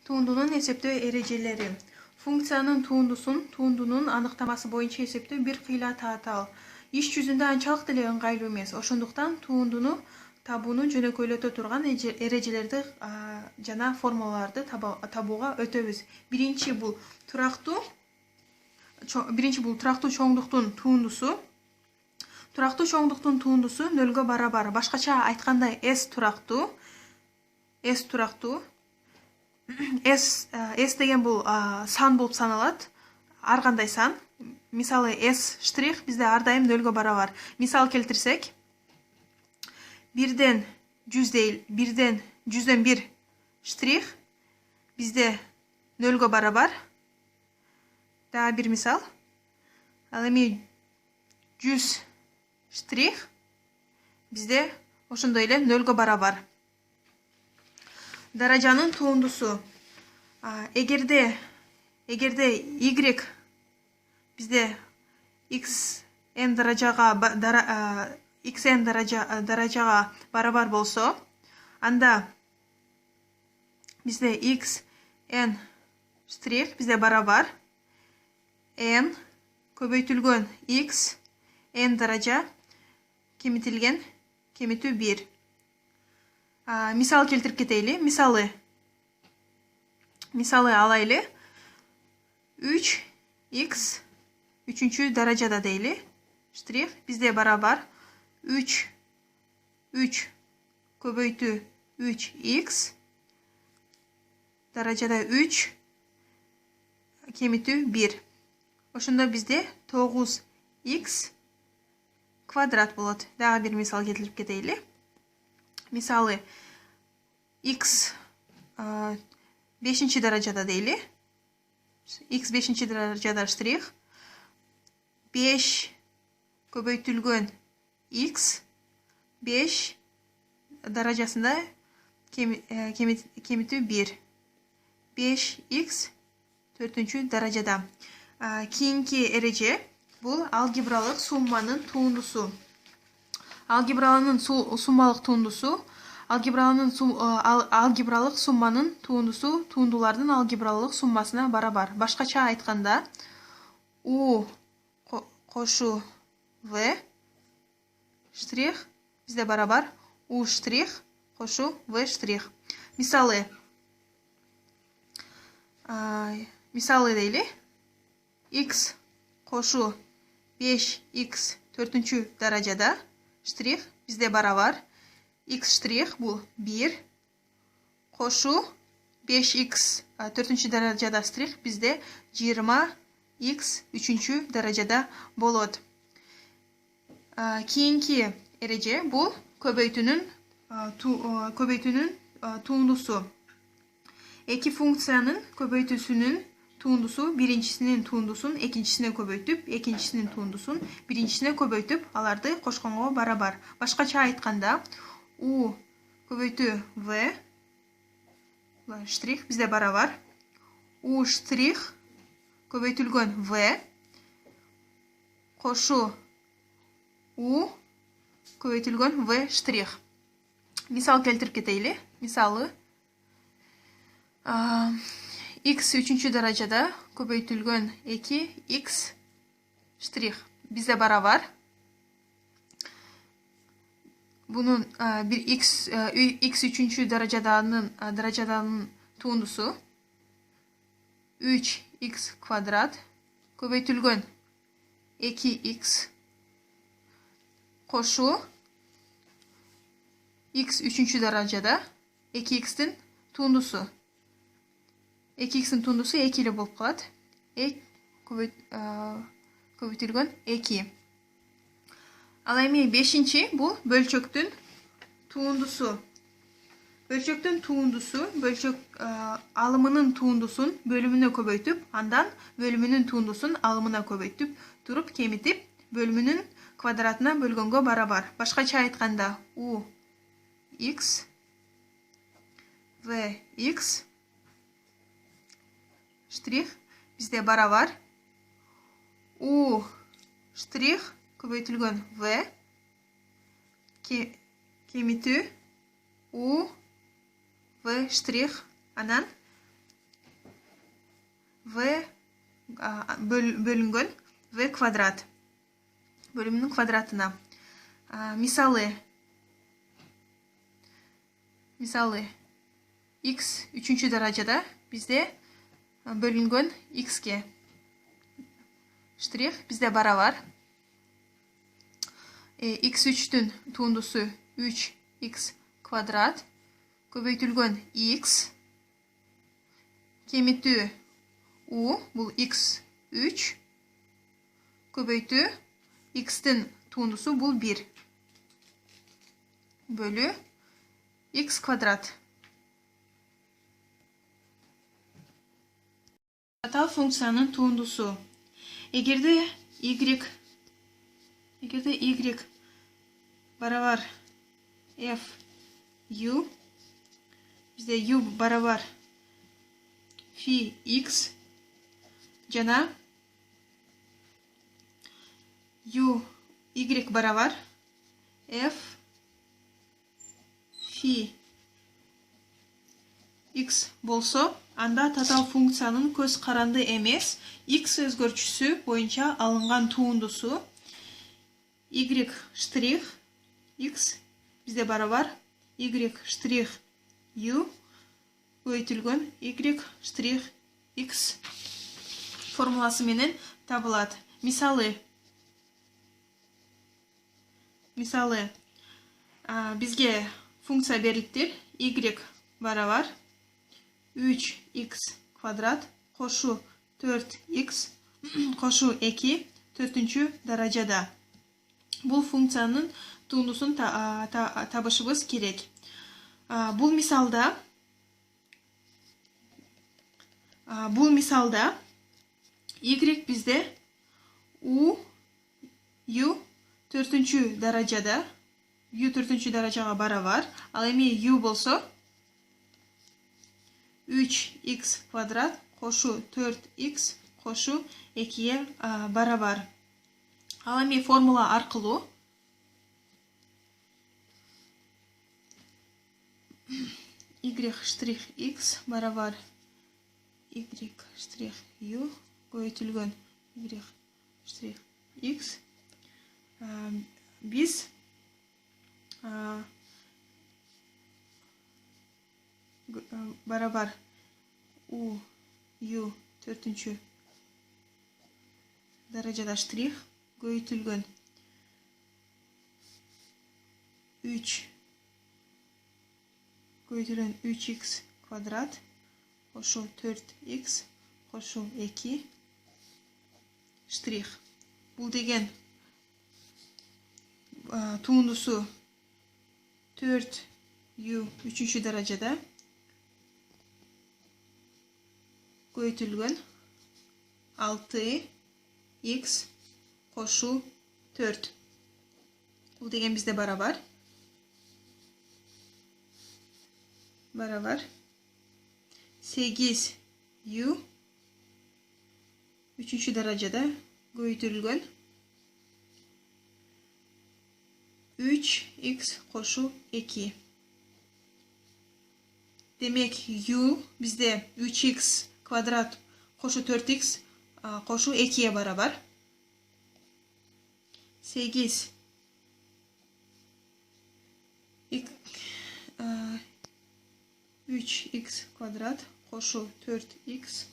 Туындунун эсептөө эрежелери. Функциянын туындунун аныктамасы боюнча эсептөө бир кыйла таатал. Иш жүзүндө анчалык деле ыңгайлуу эмес. Ошондуктан туындуну табууну жөнөкөйлөтө турган эрежелерди жана формулаларды табууга өтөбүз. Биринчи бул турактуу чоңдуктун туындусу. Турактуу чоңдуктун туындусу нөлгө барабар. Башкача айтканда S турактуу. S деген бул сан болуп саналат. Ар кандай сан. Мисалы S штрих бизде ар дайым нөлгө барабар. Мисал келтирсек, 1ден 100дөн 1 штрих бизде нөлгө барабар. Дагы бир мисал. Ал эми 100 штрих бизде ошондой эле нөлгө барабар. Даражанын туындусу. Эгерде y бизде xn даражага барабар болсо, анда бизде xn штрих бизде барабар n көбөйтүлгөн x n даража кемитилген кемитүү 1. Мисал келтирип кетейли. Мисалы алайлы. 3x 3 даражада дейли. Штрих бизде барабар 3 көбөйтүү 3x даражада 3 кемитүү 1. Ошондо бизде 9x квадрат болот. Дагы бир мисал келтирип кетейли. Мисалы x 5 даражада дейли. X 5 даражада штрих 5 көбөйтүлгөн x 5 даражасында кемитүү 1. 5x 4 даражада. Кийинки эреже бул алгебралык сумманын туындусу. Алгебралык сумманын туындусу туындулардын алгебралык суммасына барабар. Башкача айтканда, u кошу v штрих бизде барабар u штрих кошу v штрих. Мисалы дейли. X кошу 5x 4 даражада штрих бизде барабар x штрих бул 1 кошу 5x 4 даражада штрих бизде 20x 3 даражада болот. Кийинки эреже бул көбөйтүүнүн туындусу. Эки функциянын көбөйтүүсүнүн туындусу биринчисинин туындусун экинчисине көбөйтүп, экинчисинин туындусун биринчисине көбөйтүп, аларды кошконго барабар. Башкача айтканда, u көбөйтүү v штрих бизде барабар u штрих көбөйтүлгөн v кошу u көбөйтүлгөн v штрих. Мисал келтирип кетейли. Мисалы x 3 даражада көбөйтүлгөн 2x штрих бизде барабар. Бунун бир x 3 даражаданын туындусу 3x квадрат көбөйтүлгөн 2x кошу x 3 даражада 2x'тин туындусу. 2x'in туындусу 2 эле болуп калат. Көбөйтүлгөн 2. Ал эми 5-чи бул бөлчөктүн туындусу. Бөлчөктүн туындусу бөлчөк алымынын туындусун бөлүмүнө көбөйтүп, андан бөлүмүнүн туындусун алымына көбөйтүп, туруп кемитип, бөлүмүнүн квадратына бөлгөнгө барабар. Башкача айтканда, u x v x штрих бизде барабар u штрих көбөйтүлгөн v кемитүү u v штрих, анан v bölünген v kvadrat bölümünün kvadratına. Misалы x 3. derecede bizde bölüngen x'ge ştrih bizde bara var. x3'tün tuğundusu 3x kvadrat köbeytülgen x kemitü u bu x3 köbeytü x'tin tuğundusu bu 1 bölü x kvadrat. Katal fonksiyonun tuğundusu. Egerde y barabar f u bizde u barabar phi x jana u y barabar f phi x bolsa anda tatal funksiyonun көз каранды эмес x өзгөрчүсү боюнча алынган туундусу y штрих x bizde барабар y штрих u көбөйтүлгөн y штрих x формуласы менен табылат. Мисалы бизге функция берилиптир. Y барабар 3x kvadrat koşu 4x koşu 2 4. derecede. Bu funksiyonun tuğundusunu табышыбыз керек. Бұл мисалда y bizde u 4. derecede u 4. dereceye barabar. Al эми u bolsa 3x kvadrat koşu 4x koşu 2'ye barabar. Al эми formula arqылуу y штрих x barabar y штрих u көбөйтүлгөн y штрих x biz barabar u 4. derecede ştrih көбөйтүлгөн 3x kvadrat koşu 4x koşu 2 ştrih. Бұл деген туунdusu 4u 3. derecede көбөйтүлгөн 6x koşu 4. Bu деген bizde barabar 8u 3. derecede көбөйтүлгөн 3x koşu 2. Demek u bizde 3x kvadrat koşu 4x koşu 2'ye barabar. 8 3x kvadrat koşu 4x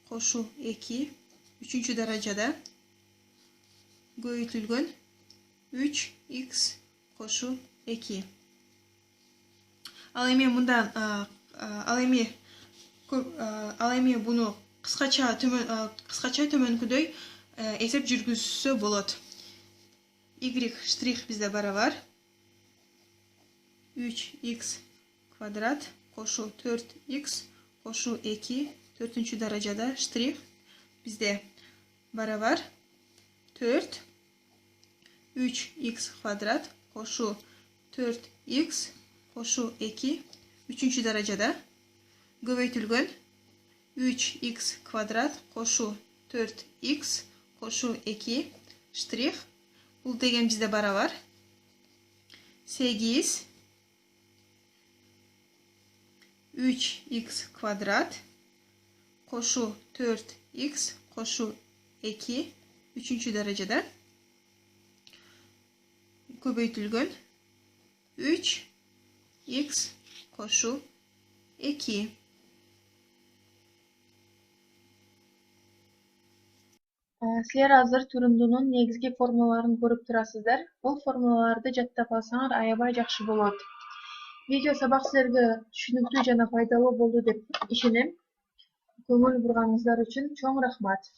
koşu 2 3. derecede көбөйтүлгөн 3x koşu 2. Al эми bunu кыскача төмөнкүдөй эсеп жүргүзсө болот. Y штрих bizde barabar 3x kvadrat koşu 4x koşu 2 4. derecede ştrih bizde barabar 4 3x kvadrat koşu 4x koşu 2 3. derecede көбөйтүлгөн 3x kvadrat koşu 4x koşu 2 ştrih. Bu деген bizde barabar 8 3x kvadrat qo'shu 4x qo'shu 2 3-chi darajada ko'paytirilgan 3x qo'shu 2. Sizler hazır turundunun negizgi formulalarını görüp turasızlar. Bu formulalarda jattap alsaňar aябай жакшы bolot. Video sabak sizlerge түшүнүктүү жана пайдалуу болду деп ишенем. Көңүл бурганыңыздар үчүn чоң рахмат.